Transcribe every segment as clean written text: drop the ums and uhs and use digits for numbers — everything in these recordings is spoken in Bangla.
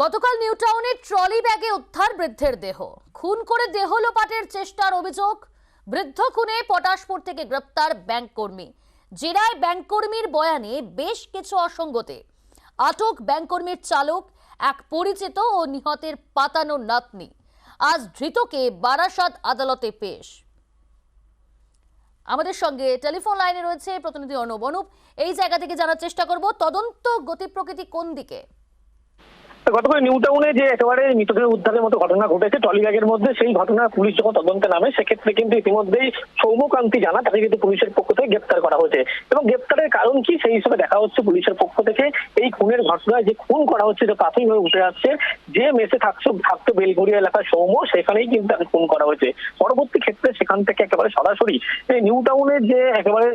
গতকাল নিউ টাউনের ট্রলি ব্যাগে উদ্ধার বৃদ্ধের দেহ। খুন করে দেহ লোপাটের চেষ্টার অভিযোগ। বৃদ্ধ খুনে পটাশপুর থেকে গ্রেপ্তার ব্যাংক কর্মী। জেরায় ব্যাংক কর্মীর বয়ানে বেশ কিছু অসঙ্গতি। আটক ব্যাংক কর্মীর চালক, এক পরিচিত ও নিহতের পাতানো নাতনি। আজ ধৃতকে বারাসাত আদালতে পেশ। আমাদের সঙ্গে টেলিফোন লাইনে রয়েছে প্রতিনিধি অনুপ। এই জায়গা থেকে জানার চেষ্টা করব তদন্ত গতি প্রকৃতি কোন দিকে। গতকাল নিউ টাউনে যে একেবারে মৃতদেহ উদ্ধারের মতো ঘটনা ঘটেছে ট্রলি ব্যাগের মধ্যে, সেই ঘটনা পুলিশ যখন তদন্তে নামে সেক্ষেত্রে কিন্তু ইতিমধ্যেই সৌম্যকান্তি জানা তাকে কিন্তু পুলিশের পক্ষ থেকে গ্রেপ্তার করা হয়েছে এবং গ্রেপ্তারের কারণ কি সেই হিসেবে দেখা হচ্ছে পুলিশের পক্ষ থেকে এই খুনের ঘটনায় যে খুন করা হচ্ছে যে প্রাথমিকভাবে উঠে আসছে যে মেসে থাকতো বেলঘরিয়া এলাকার সৌম্য, সেখানেই কিন্তু তাকে খুন করা হয়েছে। পরবর্তী ক্ষেত্রে সেখান থেকে একেবারে সরাসরি নিউ টাউনের যে একেবারে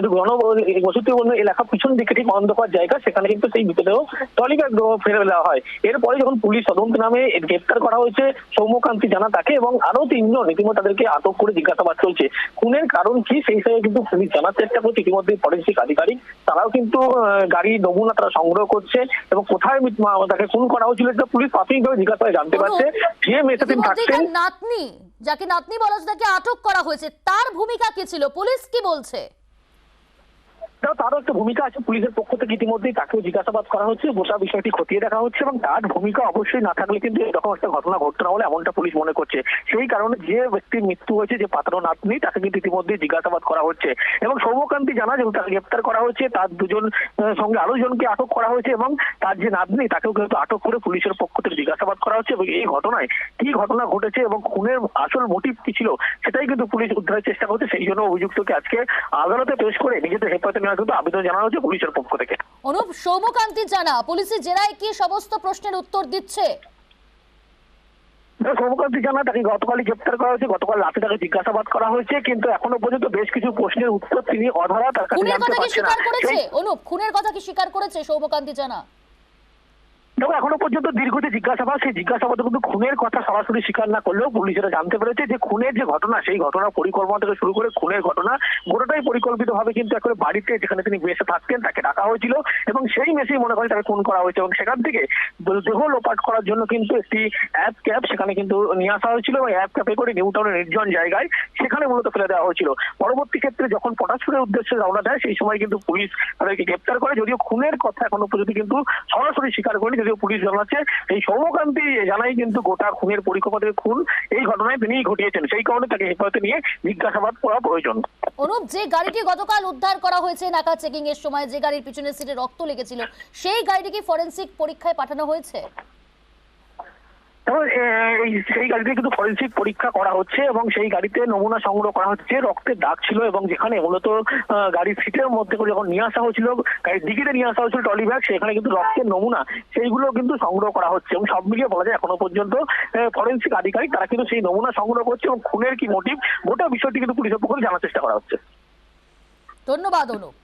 জনবসতিপূর্ণ এলাকা পিছন দিকে ঠিক অন্ধকার জায়গা, সেখানে কিন্তু সেই মৃতদেহ ট্রলি ব্যাগ ফেলে দেওয়া হয়। এরপরে যখন পুলিশ তদন্ত নামে গ্রেপ্তার করা হয়েছে সৌম্যকান্তি জানা তাকে এবং আরো তিনজন ইতিমধ্যে তাদেরকে আটক করে জিজ্ঞাসাবাদ চলছে। খুনের কারণ কি সেই হিসেবে কিন্তু পুলিশ জানার চেষ্টা করছে। ইতিমধ্যে ফরেন্সিক আধিকারিক তারাও কিন্তু গাড়ির নমুনা তারা সংগ্রহ করছে এবং কোথায় তাকে খুন করা হয়েছিল এটা পুলিশ প্রাথমিকভাবে জিজ্ঞাসাবাদে জানতে পারছে। যে মেসে তিনি থাকতেন, নাতনি যাকে নাতনি বলা হচ্ছে তাকে আটক করা হয়েছে, তার ভূমিকা কি ছিল পুলিশ কি বলছে? তারও একটা ভূমিকা আছে পুলিশের পক্ষ থেকে, ইতিমধ্যেই তাকেও জিজ্ঞাসাবাদ করা হচ্ছে, গোটা বিষয়টি খতিয়ে দেখা হচ্ছে এবং তার ভূমিকা অবশ্যই না থাকলে কিন্তু এরকম একটা ঘটনা ঘটতো না বলে এমনটা পুলিশ মনে করছে। সেই কারণে যে ব্যক্তির মৃত্যু হয়েছে যে পাতানো নাতনি তাকে কিন্তু ইতিমধ্যেই জিজ্ঞাসাবাদ করা হচ্ছে এবং সৌম্যকান্তি জানা যেহেতু তাকে গ্রেপ্তার করা হয়েছে, তার দুজন সঙ্গে আরো জনকে আটক করা হয়েছে এবং তার যে নাতনি তাকেও কিন্তু আটক করে পুলিশের পক্ষ থেকে জিজ্ঞাসাবাদ করা হচ্ছে এবং এই ঘটনায় কি ঘটনা ঘটেছে এবং খুনের আসল মোটিভ কি ছিল সেটাই কিন্তু পুলিশ উদ্ধারের চেষ্টা করছে। সেই জন্য অভিযুক্তকে আজকে আদালতে পেশ করে নিজেদের হেফাজতে নেওয়ার কিন্তু আবেদন জানানো হচ্ছে পুলিশের পক্ষ থেকে। সৌম্যকান্তি জানা পুলিশের জেরায় কি সমস্ত প্রশ্নের উত্তর দিচ্ছে? সৌম্যকান্তি জানা তাকে গতকালই গ্রেপ্তার করা হয়েছে, গতকাল রাতে তাকে জিজ্ঞাসাবাদ করা হয়েছে, কিন্তু এখনো পর্যন্ত বেশ কিছু প্রশ্নের উত্তর তিনি অধরা, তার কাছে জানতে পারছেন না। খুনের কথা কি স্বীকার করেছে সৌম্যকান্তি জানা? দেখো এখনো পর্যন্ত দীর্ঘ যে জিজ্ঞাসাবাদ সেই জিজ্ঞাসাবাদে কিন্তু খুনের কথা সরাসরি স্বীকার না করলেও পুলিশেরা জানতে পেরেছে যে খুনের যে ঘটনা সেই ঘটনার পরিকল্পনা থেকে শুরু করে খুনের ঘটনা গোটাটাই পরিকল্পিতভাবে কিন্তু একবারে বাড়িতে যেখানে তিনি মেসে থাকতেন তাকে ডাকা হয়েছিল এবং সেই মেসেই মনে করে তাকে খুন করা হয়েছে এবং সেখান থেকে দেহ লোপাট করার জন্য কিন্তু একটি অ্যাপ ক্যাব সেখানে কিন্তু নিয়ে আসা হয়েছিল এবং অ্যাপ ক্যাবে করে নিউ টাউনের নির্জন জায়গায় সেখানে মূলত ফেলে দেওয়া হয়েছিল। পরবর্তী ক্ষেত্রে যখন পটাশপুরের উদ্দেশ্যে রওনা দেয় সেই সময় কিন্তু পুলিশ তাদেরকে গ্রেপ্তার করে, যদিও খুনের কথা এখনো পর্যন্ত কিন্তু সরাসরি স্বীকার করেনি। যদিও পুলিশ জানাচ্ছে এই সৌম্যকান্তি জানাই কিন্তু গোটা খুনের পরিকল্পনা থেকে খুন এই ঘটনায় তিনিই ঘটিয়েছেন, সেই কারণে তাকে হেফাজতে নিয়ে জিজ্ঞাসাবাদ করা প্রয়োজন। যে গাড়িটি গতকাল উদ্ধার করা হয়েছে নাকা চেকিং এর সময়, যে গাড়ির পিছনের সিটে রক্ত লেগেছিল, সেই গাড়িটি কি ফরেনসিক পরীক্ষায় পাঠানো হয়েছে? সেই গাড়িতে কিন্তু ফরেনসিক পরীক্ষা করা হচ্ছে এবং সেই গাড়িতে নমুনা সংগ্রহ করা হচ্ছে। রক্তের দাগ ছিল এবং যেখানে মূলত গাড়ির সিটের মধ্যে করে যখন নিয়ে আসা হয়েছিল, গাড়ির দিকে নিয়ে আসা হয়েছিল ট্রলি ব্যাগ, সেখানে কিন্তু রক্তের নমুনা সেইগুলো কিন্তু সংগ্রহ করা হচ্ছে এবং সব মিলিয়ে বলা যায় এখনো পর্যন্ত ফরেনসিক আধিকারিক তারা কিন্তু সেই নমুনা সংগ্রহ করছে এবং খুনের কি মোটিভ গোটা বিষয়টি কিন্তু পুলিশের পক্ষ থেকে জানার চেষ্টা করা হচ্ছে। ধন্যবাদ অনুপ।